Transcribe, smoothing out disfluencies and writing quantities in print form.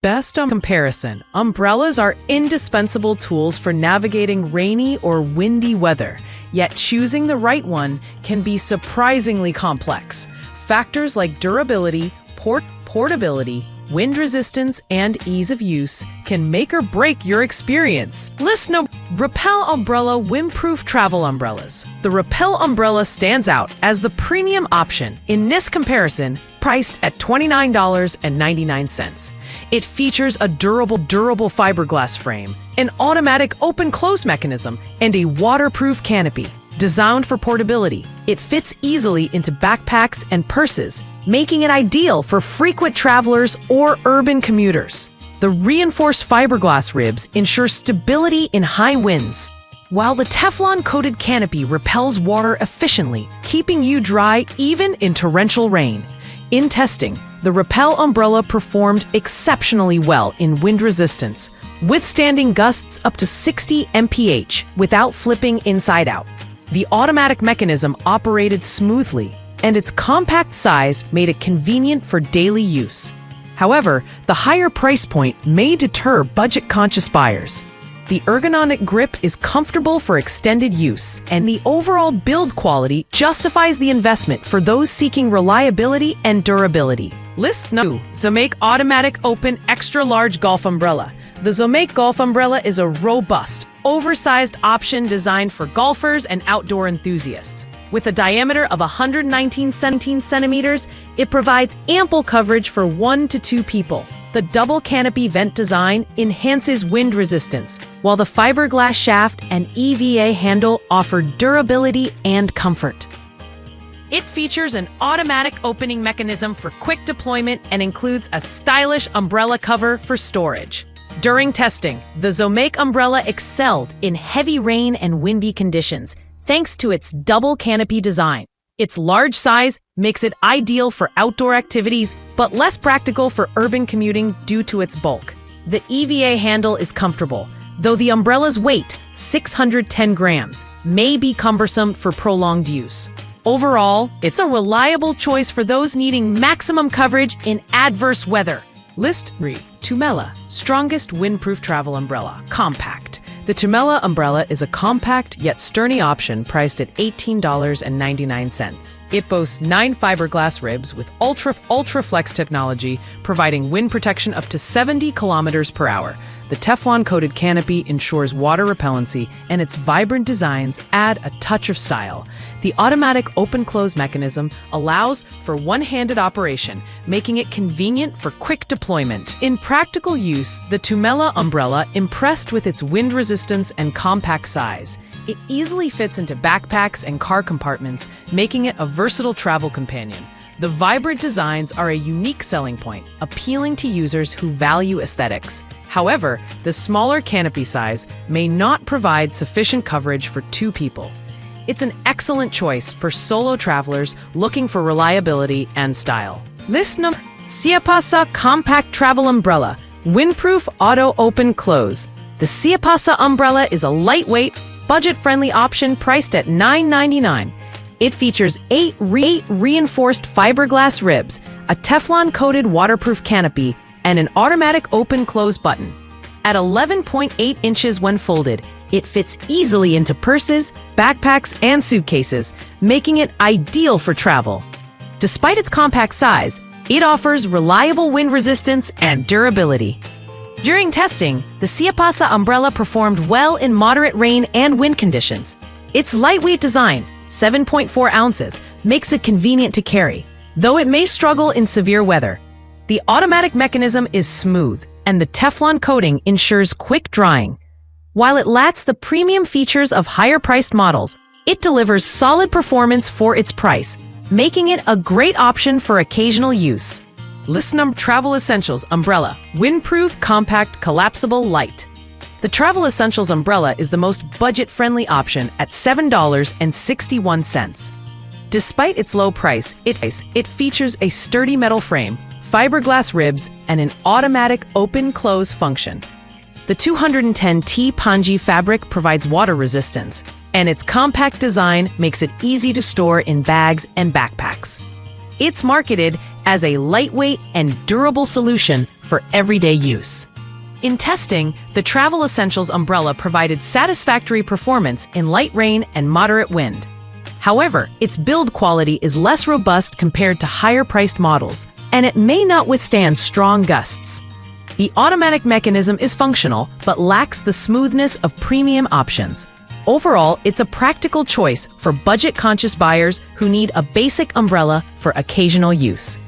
Best on comparison, umbrellas are indispensable tools for navigating rainy or windy weather, yet choosing the right one can be surprisingly complex. Factors like durability, portability, wind resistance, and ease of use can make or break your experience. Lista Repel Umbrella Windproof Travel Umbrellas. The Repel Umbrella stands out as the premium option in this comparison, priced at $29.99. It features a durable fiberglass frame, an automatic open-close mechanism, and a waterproof canopy. Designed for portability, it fits easily into backpacks and purses, making it ideal for frequent travelers or urban commuters. The reinforced fiberglass ribs ensure stability in high winds, while the Teflon-coated canopy repels water efficiently, keeping you dry even in torrential rain. In testing, the Repel Umbrella performed exceptionally well in wind resistance, withstanding gusts up to 60 mph without flipping inside out. The automatic mechanism operated smoothly, and its compact size made it convenient for daily use. However, the higher price point may deter budget-conscious buyers. The ergonomic grip is comfortable for extended use, and the overall build quality justifies the investment for those seeking reliability and durability. List 2. Zomake Automatic Open Extra-Large Golf Umbrella. The Zomake Golf Umbrella is a robust, oversized option designed for golfers and outdoor enthusiasts. With a diameter of 119 centimeters, it provides ample coverage for 1 to 2 people. The double canopy vent design enhances wind resistance, while the fiberglass shaft and EVA handle offer durability and comfort. It features an automatic opening mechanism for quick deployment and includes a stylish umbrella cover for storage. During testing, the Zomake umbrella excelled in heavy rain and windy conditions, thanks to its double canopy design. Its large size makes it ideal for outdoor activities, but less practical for urban commuting due to its bulk. The EVA handle is comfortable, though the umbrella's weight, 610 grams, may be cumbersome for prolonged use. Overall, it's a reliable choice for those needing maximum coverage in adverse weather. List 3. Tumela, strongest windproof travel umbrella, compact. The Tumela umbrella is a compact yet sturdy option priced at $18.99. It boasts 9 fiberglass ribs with ultra flex technology, providing wind protection up to 70 kilometers per hour. The Teflon-coated canopy ensures water repellency, and its vibrant designs add a touch of style. The automatic open-close mechanism allows for one-handed operation, making it convenient for quick deployment. In practical use, the Tumela umbrella impressed with its wind resistance and compact size. It easily fits into backpacks and car compartments, making it a versatile travel companion. The vibrant designs are a unique selling point, appealing to users who value aesthetics. However, the smaller canopy size may not provide sufficient coverage for 2 people. It's an excellent choice for solo travelers looking for reliability and style. List number Siapasa Compact Travel Umbrella, Windproof Auto Open Close. The Siapasa umbrella is a lightweight, budget-friendly option priced at $9.99. It features 8 reinforced fiberglass ribs, a Teflon-coated waterproof canopy, and an automatic open-close button. At 11.8 inches when folded, it fits easily into purses, backpacks, and suitcases, making it ideal for travel. Despite its compact size, it offers reliable wind resistance and durability. During testing, the Siapasa umbrella performed well in moderate rain and wind conditions. Its lightweight design, 7.4 ounces, makes it convenient to carry, though it may struggle in severe weather. The automatic mechanism is smooth, and the Teflon coating ensures quick drying. While it lacks the premium features of higher-priced models, it delivers solid performance for its price, making it a great option for occasional use. List number Travel Essentials Umbrella, Windproof Compact Collapsible Light. The Travel Essentials umbrella is the most budget-friendly option at $7.61. Despite its low price, it features a sturdy metal frame, fiberglass ribs, and an automatic open-close function. The 210T Panji fabric provides water resistance, and its compact design makes it easy to store in bags and backpacks. It's marketed as a lightweight and durable solution for everyday use. In testing, the Travel Essentials umbrella provided satisfactory performance in light rain and moderate wind. However, its build quality is less robust compared to higher-priced models, and it may not withstand strong gusts. The automatic mechanism is functional, but lacks the smoothness of premium options. Overall, it's a practical choice for budget-conscious buyers who need a basic umbrella for occasional use.